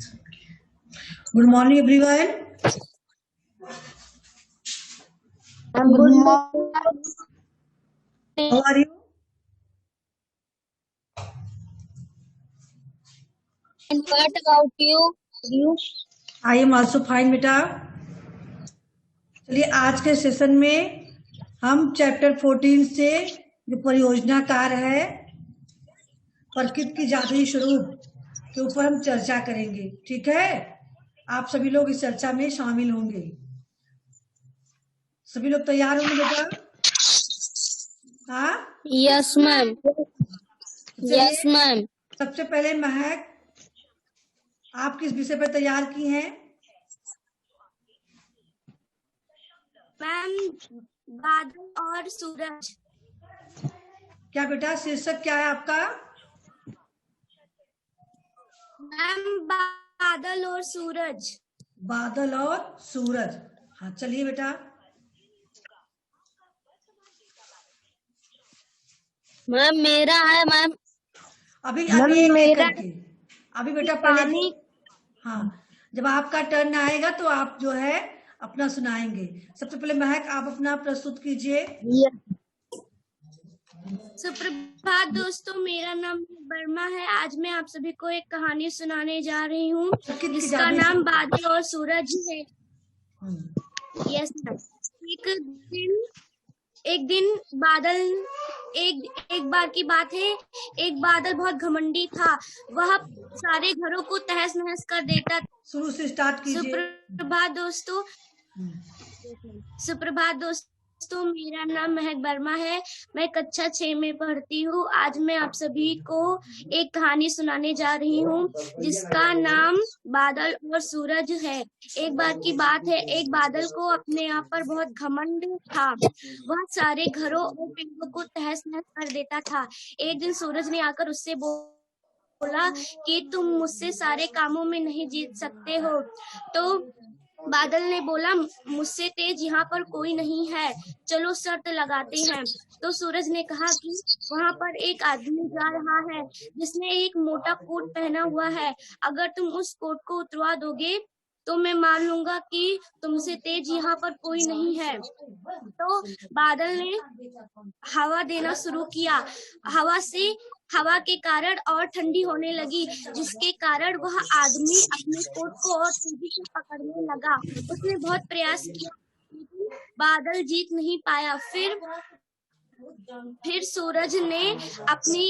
Good morning, everyone. Good morning. How are you? And what about you? I am also fine, बेटा। चलिए आज के session में हम चैप्टर 14 से जो परियोजना कार्य है प्रकृति की जादुई स्वरूप के ऊपर हम चर्चा करेंगे। ठीक है, आप सभी लोग इस चर्चा में शामिल होंगे। सभी लोग तैयार होंगे बेटा? हाँ, यस मैम। Yes ma'am. सबसे पहले महक, आप किस विषय पर तैयार की हैं? मैम बादल और सूरज। क्या बेटा शीर्षक क्या है आपका? मैम बादल और सूरज। बादल और सूरज। हाँ चलिए बेटा। मैम मेरा है मैम। अभी एक करके अभी बेटा पहले। हाँ, जब आपका टर्न आएगा तो आप जो है अपना सुनाएंगे। सबसे पहले महक आप अपना प्रस्तुत कीजिए। सुप्रभात दोस्तों, मेरा नाम वर्मा है। आज मैं आप सभी को एक कहानी सुनाने जा रही हूँ जिसका नाम बादल और सूरज है। Yes ma'am. एक दिन बादल एक बार की बात है, एक बादल बहुत घमंडी था। वह सारे घरों को तहस नहस कर देता। शुरू से स्टार्ट कीजिए। सुप्रभात दोस्तों, मेरा नाम महक वर्मा है। मैं कक्षा 6 में पढ़ती हूँ। आज मैं आप सभी को एक कहानी सुनाने जा रही हूँ जिसका नाम बादल और सूरज है। एक बार की बात है, एक बादल को अपने आप पर बहुत घमंड था। वह सारे घरों और पेड़ों को तहस नहस कर देता था। एक दिन सूरज ने आकर उससे बोला कि तुम मुझसे सारे कामों में नहीं जीत सकते हो। तो बादल ने बोला, मुझसे तेज यहाँ पर कोई नहीं है, चलो शर्त लगाते हैं। तो सूरज ने कहा कि वहाँ पर एक आदमी जा रहा है जिसने एक मोटा कोट पहना हुआ है। अगर तुम उस कोट को उतरवा दोगे तो मैं मान लूंगा कि तुमसे तेज यहाँ पर कोई नहीं है। तो बादल ने हवा देना शुरू किया। हवा के कारण और ठंडी होने लगी, जिसके कारण वह आदमी अपने कोट को और तेजी से पकड़ने लगा। उसने बहुत प्रयास किया लेकिन बादल जीत नहीं पाया। फिर सूरज ने अपनी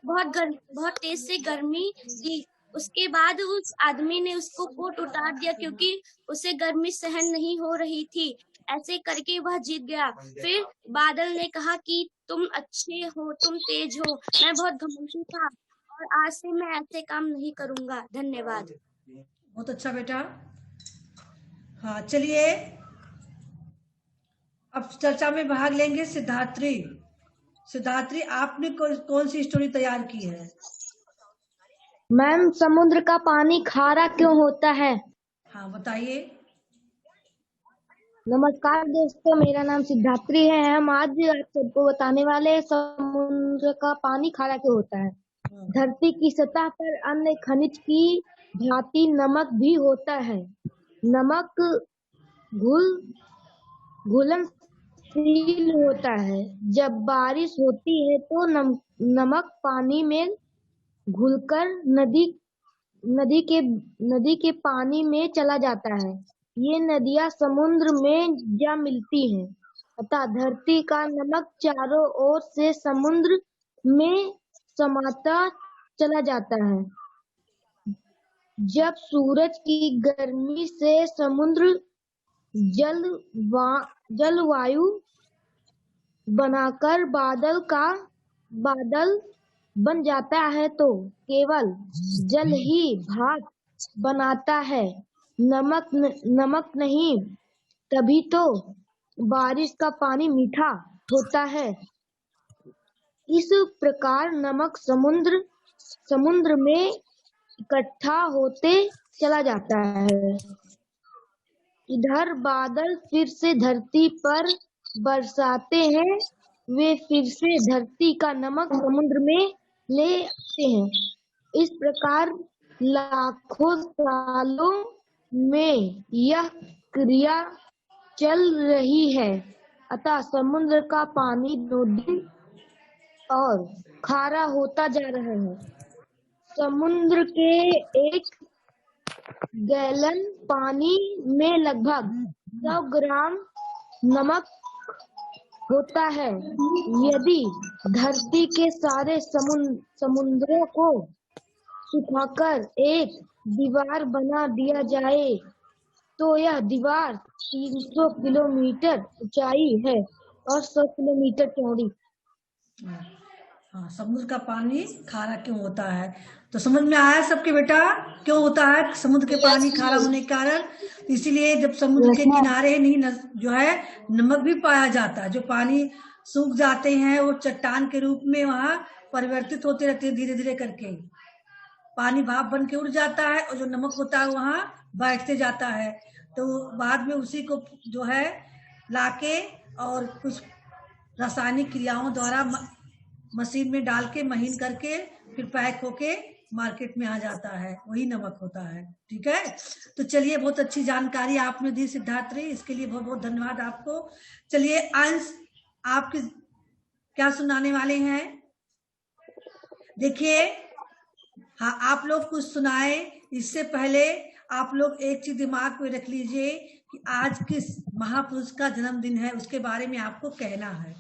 बहुत तेज से गर्मी दी। उसके बाद उस आदमी ने उसको कोट उतार दिया क्योंकि उसे गर्मी सहन नहीं हो रही थी। ऐसे करके वह जीत गया। फिर बादल ने कहा कि तुम अच्छे हो, तुम तेज हो, मैं बहुत घमंडी था और आज से मैं ऐसे काम नहीं करूंगा। धन्यवाद। बहुत अच्छा बेटा। हाँ चलिए अब चर्चा में भाग लेंगे सिद्धार्थी। सिद्धार्थी आपने कौन सी स्टोरी तैयार की है? मैम समुद्र का पानी खारा क्यों होता है? हाँ बताइए। नमस्कार दोस्तों, मेरा नाम सिद्धार्थी है। हम आज आप सबको बताने वाले हैं समुद्र का पानी खारा क्यों होता है। धरती की सतह पर अन्य खनिज की भांति नमक भी होता है। नमक घुलनशील होता है। जब बारिश होती है तो नमक पानी में घुलकर नदी के पानी में चला जाता है। ये नदियां समुद्र में जा मिलती हैं अतः धरती का नमक चारों ओर से समुद्र में समाता चला जाता है। जब सूरज की गर्मी से समुद्र जलवायु बनाकर बादल बन जाता है तो केवल जल ही भाप बनाता है, नमक नहीं। तभी तो बारिश का पानी मीठा होता है। इस प्रकार नमक समुद्र में इकट्ठा होते चला जाता है। इधर बादल फिर से धरती पर बरसाते हैं। वे फिर से धरती का नमक समुद्र में ले आते हैं। इस प्रकार लाखों सालों में यह क्रिया चल रही है, अतः समुद्र का पानी दिन और खारा होता जा रहा है। समुद्र के 1 गैलन पानी में लगभग 100 ग्राम नमक होता है। यदि धरती के सारे समुद्रों को सुखाकर एक दीवार बना दिया जाए तो यह दीवार 300 किलोमीटर ऊंचाई है और 100 किलोमीटर चौड़ी। हाँ, समुद्र का पानी खारा क्यों होता है? तो समझ में आया सबके बेटा क्यों होता है समुद्र के पानी खारा होने के कारण? इसीलिए जब समुद्र के किनारे नहीं जो है नमक भी पाया जाता है। जो पानी सूख जाते हैं वो चट्टान के रूप में वहाँ परिवर्तित होते रहते हैं, धीरे धीरे करके पानी भाप बन के उड़ जाता है और जो नमक होता है वहाँ बैठते जाता है। तो बाद में उसी को जो है लाके और कुछ रासायनिक क्रियाओं द्वारा मशीन में डाल के महीन करके फिर पैक होके मार्केट में आ जाता है, वही नमक होता है। ठीक है, तो चलिए बहुत अच्छी जानकारी आपने दी सिद्धार्थ, इसके लिए बहुत बहुत धन्यवाद आपको। चलिए अंश, आपके क्या सुनाने वाले हैं? देखिए, हाँ आप लोग कुछ सुनाए। इससे पहले आप लोग एक चीज दिमाग में रख लीजिए कि आज किस महापुरुष का जन्मदिन है, उसके बारे में आपको कहना है।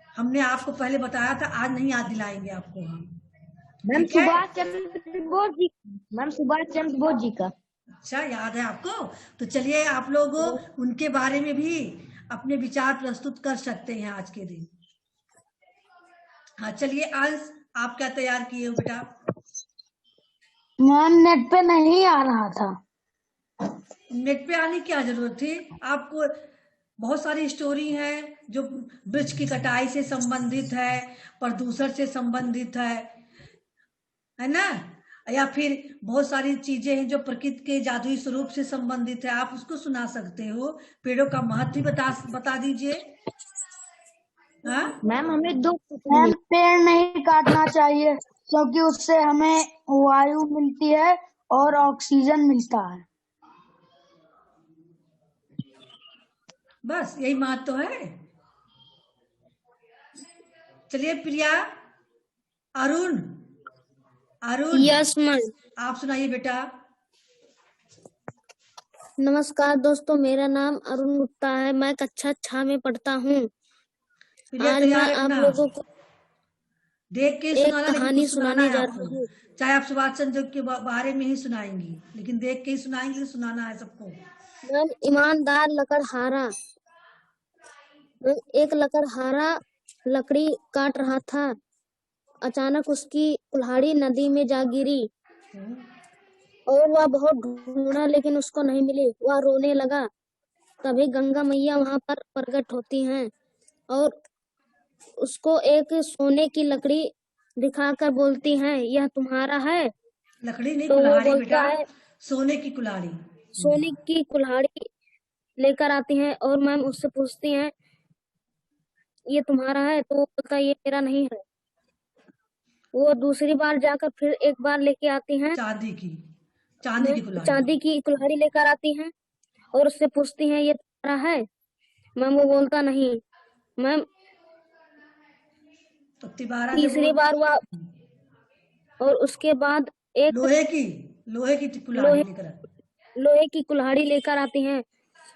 हमने आपको पहले बताया था, आज नहीं याद दिलाएंगे आपको हम। मैम सुभाष चंद्र बोस जी, मैम सुभाष चंद्र बोस जी का। अच्छा, याद है आपको? तो चलिए आप लोग उनके बारे में भी अपने विचार प्रस्तुत कर सकते हैं आज के दिन। हाँ चलिए अंश, आप क्या तैयार किए हो बेटा? मैम नेट पे नहीं आ रहा था। नेट पे आने की क्या जरूरत थी आपको? बहुत सारी स्टोरी है जो वृक्ष की कटाई से संबंधित है, प्रदूषण से संबंधित है ना, या फिर बहुत सारी चीजें हैं जो प्रकृति के जादुई स्वरूप से संबंधित है, आप उसको सुना सकते हो। पेड़ों का महत्व बता दीजिए। हाँ मैम हमें मैम पेड़ नहीं काटना चाहिए क्योंकि उससे हमें वायु मिलती है और ऑक्सीजन मिलता है। बस यही बात तो है। चलिए प्रिया, अरुण यस मैम। आप सुनाइए बेटा। नमस्कार दोस्तों, मेरा नाम अरुण गुप्ता है, मैं कक्षा 6 में पढ़ता हूँ। आज मैं आप लोगों को देख के एक सुनाना, कहानी सुनाने जा रही हूँ। चाहे आप सुभाष चंद्र के बारे में ही सुनाएंगी, लेकिन देख के ही सुनाएंगी, सुनाना है सबको। मैम, ईमानदार लकड़हारा। एक लकड़हारा लकड़ी काट रहा था, अचानक उसकी कुल्हाड़ी नदी में जा गिरी और वह बहुत ढूंढा लेकिन उसको नहीं मिली। वह रोने लगा। तभी गंगा मैया वहां पर प्रकट होती हैं और उसको एक सोने की लकड़ी दिखाकर बोलती हैं, यह तुम्हारा है। लकड़ी नहीं, तो वो कुल्हाड़ी बोलता बेटा, है, सोने की कुल्हाड़ी। सोने की कुल्हाड़ी लेकर आती हैं और मैम उससे पूछती हैं, ये तुम्हारा है? तो वो बोलता है, ये मेरा नहीं है। वो दूसरी बार जाकर फिर एक बार लेके आती हैं, चांदी की कुल्हाड़ी। चांदी की कुल्हाड़ी लेकर आती हैं और उससे पूछती हैं, ये तुम्हारा है? मैम वो बोलता नहीं। मैम तो तिबारा तीसरी बार हुआ और उसके बाद एक लोहे की कुल्हाड़ी लेकर लोहे की कुल्हाड़ी लेकर आती हैं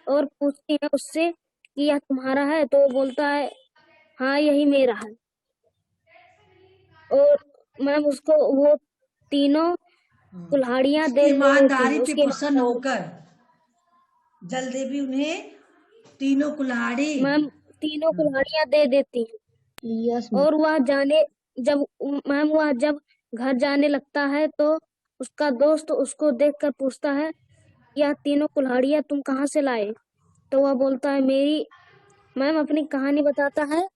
और पूछती हैं उससे कि यह तुम्हारा है? तो वो बोलता है, हाँ यही मेरा है। और मैम उसको वो तीनों कुल्हाड़ियां दे ईमानदारी पे प्रसन्न होकर जल देवी उन्हें तीनों कुल्हाड़ी, मैम तीनों कुल्हाड़ियां दे देती हैं। यस। और वह जब घर जाने लगता है तो उसका दोस्त उसको देखकर पूछता है, यह तीनों कुल्हाड़ियां तुम कहाँ से लाए? तो वह बोलता है, मैम अपनी कहानी बताता है।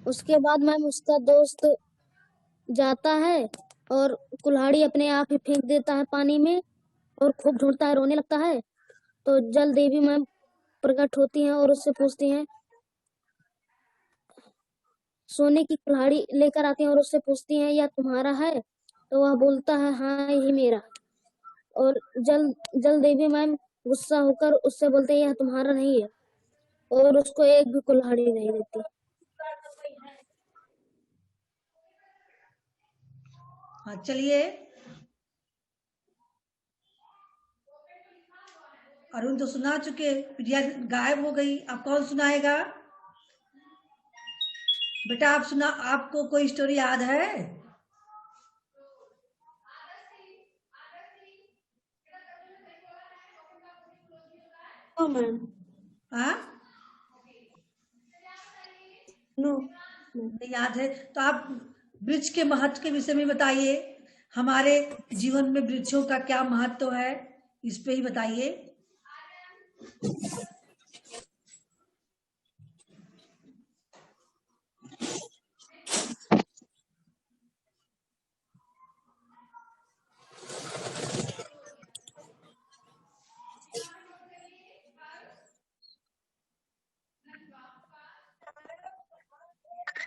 उसके बाद मैम उसका दोस्त जाता है और कुल्हाड़ी अपने आप ही फेंक देता है पानी में और खूब ढूंढता है, रोने लगता है। तो जल देवी मैम प्रकट होती हैं और उससे पूछती हैं, सोने की कुल्हाड़ी लेकर आती हैं और उससे पूछती हैं, यह तुम्हारा है? तो वह बोलता है हाँ ये मेरा। और जल देवी मैम गुस्सा होकर उससे बोलते यह तुम्हारा नहीं है, और उसको एक भी कुल्हाड़ी नहीं देती। हाँ चलिए, अरुण तो सुना चुके, प्रिया गायब हो गई, अब कौन सुनाएगा? बेटा आप सुना, आपको कोई स्टोरी याद है? मैम हाँ नो। नहीं याद है तो आप वृक्ष के महत्व के विषय में बताइए। हमारे जीवन में वृक्षों का क्या महत्व है, इस पे ही बताइए।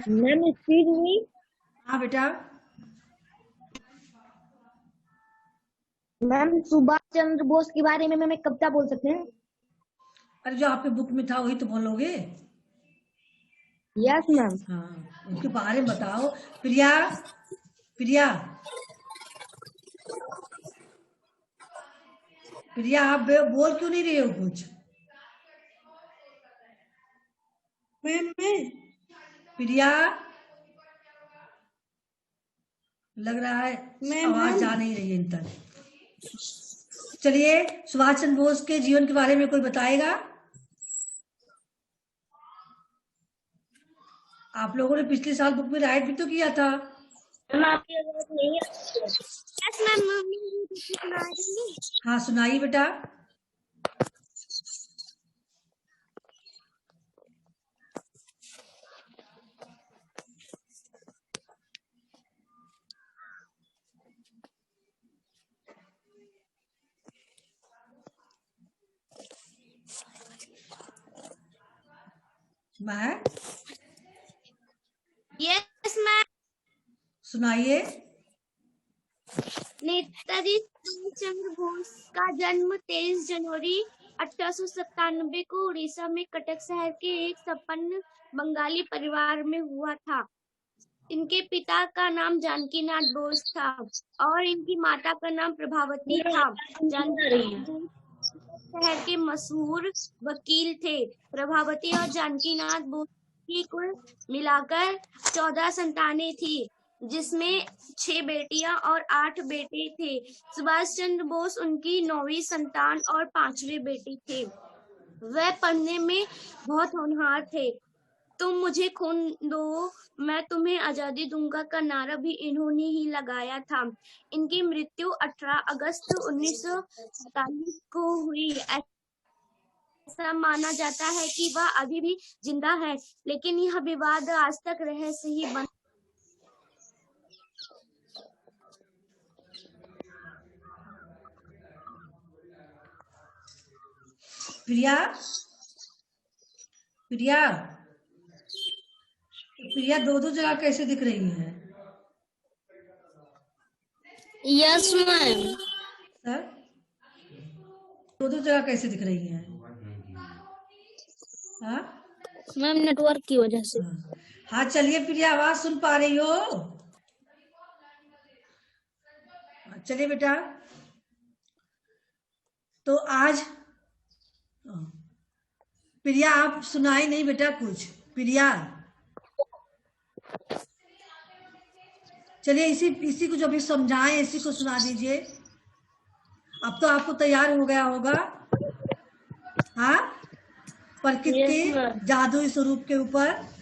मैम स्पीड हुई। हाँ बेटा। मैम सुभाष चंद्र बोस के बारे में मैम एक कविता बोल सकते हैं? अरे जो आपके बुक में था वही तो बोलोगे। Yes ma'am. हाँ उनके बारे में बताओ। प्रिया, प्रिया, प्रिया आप बोल क्यों नहीं रहे हो कुछ? मैम प्रिया, लग रहा है आवाज जा नहीं रही है इन तक। चलिए, सुभाष चंद्र बोस के जीवन के बारे में कोई बताएगा? आप लोगों ने पिछले साल बुक में राइट भी तो किया था। आपकी आवाज नहीं आ रही है। यस मैम, मम्मी सुना देंगी। हाँ सुनाइए बेटा। मैं यस मैम। सुनाइए। नेताजी सुभाष चंद्र बोस का जन्म 23 जनवरी 1897 को उड़ीसा में कटक शहर के एक संपन्न बंगाली परिवार में हुआ था। इनके पिता का नाम जानकीनाथ बोस था और इनकी माता का नाम प्रभावती था। जानकी शहर के मशहूर वकील थे। प्रभावती और जानकीनाथ बोस की कुल मिलाकर 14 संतानें थी, जिसमें 6 बेटियां और 8 बेटे थे। सुभाष चंद्र बोस उनकी 9वीं संतान और 5वें बेटे थे। वह पढ़ने में बहुत होनहार थे। तुम मुझे खून दो, मैं तुम्हें आजादी दूंगा का नारा भी इन्होंने ही लगाया था। इनकी मृत्यु 18 अगस्त 1947 को हुई। ऐसा माना जाता है कि वह अभी भी जिंदा है, लेकिन यह विवाद आज तक रहस्य ही बना। प्रिया, प्रिया, प्रिया दो जगह कैसे दिख रही है? Yes ma'am. सर दो जगह कैसे दिख रही है? हाँ मैम नेटवर्क की वजह से। हाँ चलिए प्रिया, आवाज सुन पा रही हो? चलिए बेटा, तो आज प्रिया आप सुनाई नहीं बेटा कुछ। प्रिया चलिए इसी को जो भी समझाएं इसी को सुना दीजिए। अब तो आपको तैयार हो गया होगा। हाँ, प्रकृति के जादुई स्वरूप के ऊपर।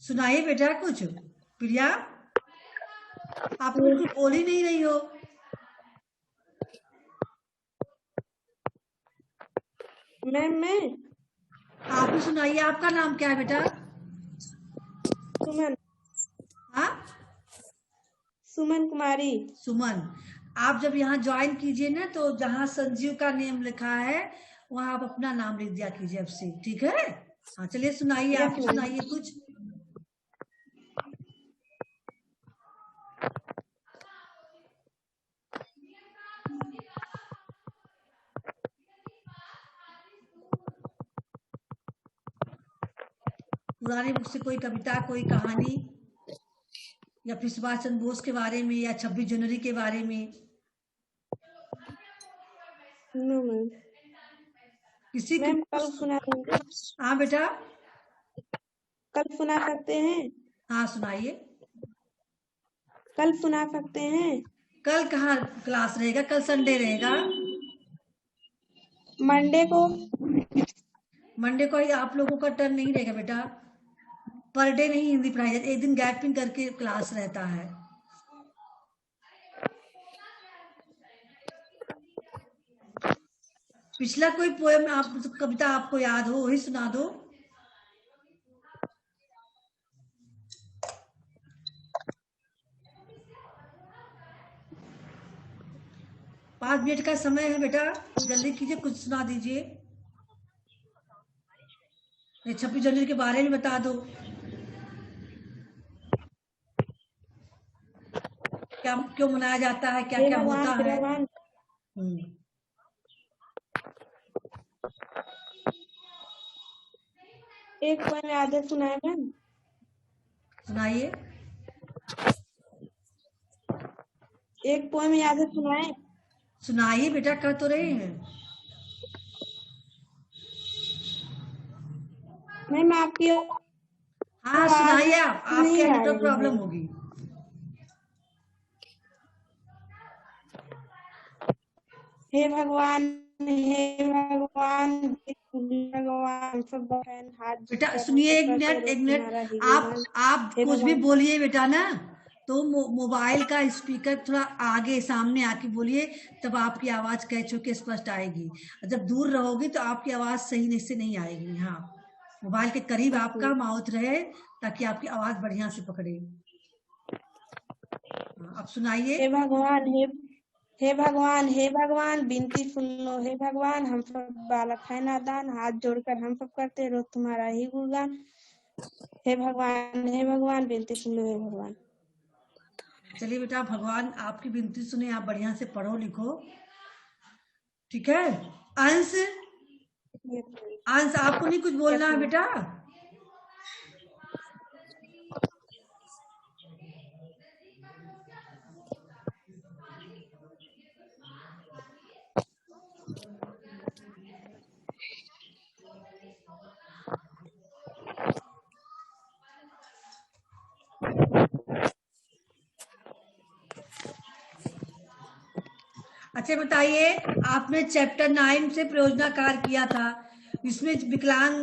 सुनाइए बेटा कुछ। प्रिया आप बिल्कुल बोल ही नहीं रही हो। मैं आप ही सुनाइए, आपका नाम क्या है बेटा? सुमन हाँ, सुमन कुमारी। सुमन। आप जब यहाँ ज्वाइन कीजिए ना, तो जहाँ संजीव का नेम लिखा है वहां आप अपना नाम लिख दिया कीजिए अब से, ठीक है? हाँ, चलिए सुनाइए, आप यस ही मैम। सुनाइए कुछ। पुरानी बुक से कोई कविता, कोई कहानी, या फिर सुभाष चंद्र बोस के बारे में, या 26 जनवरी के बारे में, नो मैम। किसी की। मैम कल सुना देंगे? हाँ बेटा, कल सुना सकते हैं? हाँ सुनाइए। कल सुना सकते हैं? कल कहाँ क्लास रहेगा? कल संडे रहेगा। मंडे को। मंडे को ही आप लोगों का टर्न नहीं रहेगा बेटा, पर डे नहीं हिंदी पढ़ाई जाती, एक दिन गैपिंग करके क्लास रहता है। पिछला कोई पोएम, आप कविता आपको याद हो वही सुना दो। पाँच मिनट का समय है बेटा, जल्दी कीजिए, कुछ सुना दीजिए। 26 जनवरी के बारे में बता दो, क्या क्यों मनाया जाता है, क्या हे क्या भगवान, होता हे है। भगवान। एक पोएम याद है, सुनाए मैम? सुनाइए। एक पोएम याद है, सुनाए? सुनाइए बेटा, कर तो रहे हैं। मैम आपकी हाँ सुनाइए, आपके नहीं आ नेटवर्क रही प्रॉब्लम है। होगी। हे भगवान, हे भगवान, भगवान सब बहन हाथ बेटा जोड़कर सुनिए, एक हम सब मिनट करते एक रोज तुम्हारा मिनट, ही आप गुणगान। आप हे कुछ भी भगवान। बोलिए बेटा ना, तो मोबाइल का स्पीकर थोड़ा आगे सामने आके बोलिए, तब आपकी आवाज कैच होके स्पष्ट आएगी। जब दूर रहोगी तो आपकी आवाज सही से नहीं आएगी। हाँ, मोबाइल के करीब आपका माउथ रहे ताकि आपकी आवाज बढ़िया से पकड़े। अब सुनाइए। हे भगवान, हे भगवान, हे भगवान, विनती सुन लो हे भगवान, हम सब बालक है नादान, हाथ जोड़कर हम सब करते रोज तुम्हारा ही गुणगान। हे भगवान, विनती सुन लो हे भगवान। चलिए बेटा, भगवान आपकी विनती सुने, आप बढ़िया से पढ़ो लिखो, ठीक है? अंश, अंश आपको नहीं कुछ बोलना है बेटा? अच्छा बताइए, आपने चैप्टर 9 से प्रयोजना कार्य किया था, इसमें विकलांग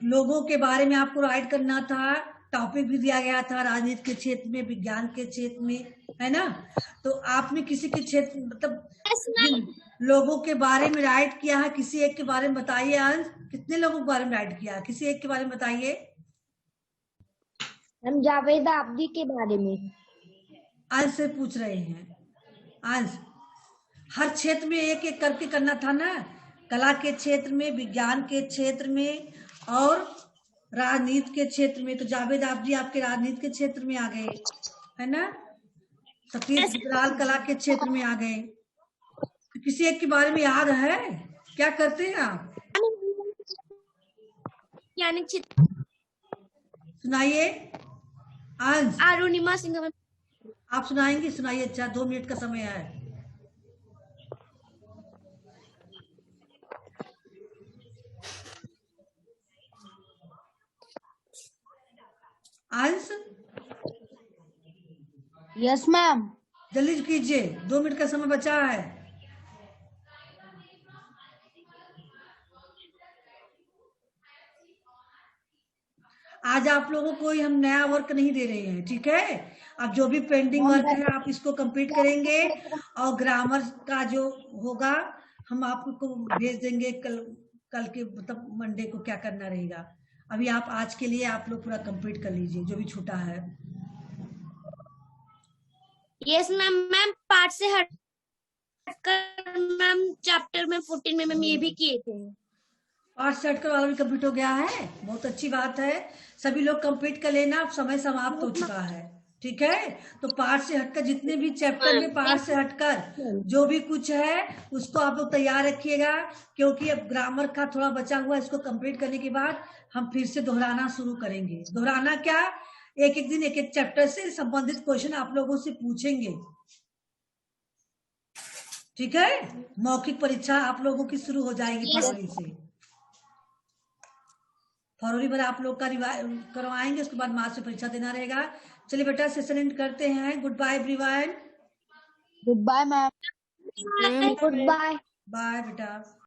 लोगों के बारे में आपको राइट करना था, टॉपिक भी दिया गया था, राजनीति के क्षेत्र में, विज्ञान के क्षेत्र में, है ना? तो आपने किसी के क्षेत्र, मतलब जिन लोगों के बारे में राइट किया है, किसी एक के बारे में बताइए। अंश, कितने लोगों के बारे में राइट किया, किसी एक के बारे में बताइए। हम जावेद आब्दी के बारे में। अंश से पूछ रहे हैं। अंश, हर क्षेत्र में एक एक करके करना था ना, कला के क्षेत्र में, विज्ञान के क्षेत्र में और राजनीति के क्षेत्र में। तो जावेद आप जी आपके राजनीति के क्षेत्र में आ गए, है ना? सतीश गुजराल कला के क्षेत्र में आ गए। तो किसी एक के बारे में याद है? क्या करते हैं आप? वैज्ञानिक क्षेत्र। सुनाइए अंश। अरुणिमा सिंह। आप सुनाएंगे? सुनाइए। अच्छा, 2 मिनट का समय है। अंश, यस मैम। जल्दी कीजिए, 2 मिनट का समय बचा है। आज आप लोगों को हम नया वर्क नहीं दे रहे हैं, ठीक है? अब जो भी पेंडिंग वर्क है आप इसको कंप्लीट करेंगे, और ग्रामर का जो होगा हम आपको भेज देंगे कल के मतलब मंडे को क्या करना रहेगा। अभी आप आज के लिए आप लोग पूरा कंप्लीट कर लीजिए जो भी छूटा है। Yes ma'am. मैम पार्ट से हटकर मैम चैप्टर में 14 में मैम ये भी किए थे। पार्ट सेट कर वाला भी कंप्लीट हो गया है, बहुत अच्छी बात है। सभी लोग कंप्लीट कर लेना, अब समय समाप्त हो चुका है, ठीक है। तो पार्ट से हटकर जितने भी चैप्टर में पार्ट से हटकर जो भी कुछ है उसको आप लोग तैयार रखिएगा, क्योंकि अब ग्रामर का थोड़ा बचा हुआ, इसको कंप्लीट करने के बाद हम फिर से दोहराना शुरू करेंगे। दोहराना क्या, एक एक दिन एक एक चैप्टर से संबंधित क्वेश्चन आप लोगों से पूछेंगे, ठीक है। मौखिक परीक्षा आप लोगों की शुरू हो जाएगी फरवरी से। फरवरी में आप लोग का करवाएंगे, उसके बाद मार्च में परीक्षा देना रहेगा। चलिए बेटा सेशन एंड करते हैं। Goodbye everyone. Goodbye ma'am. Goodbye. Bye बेटा।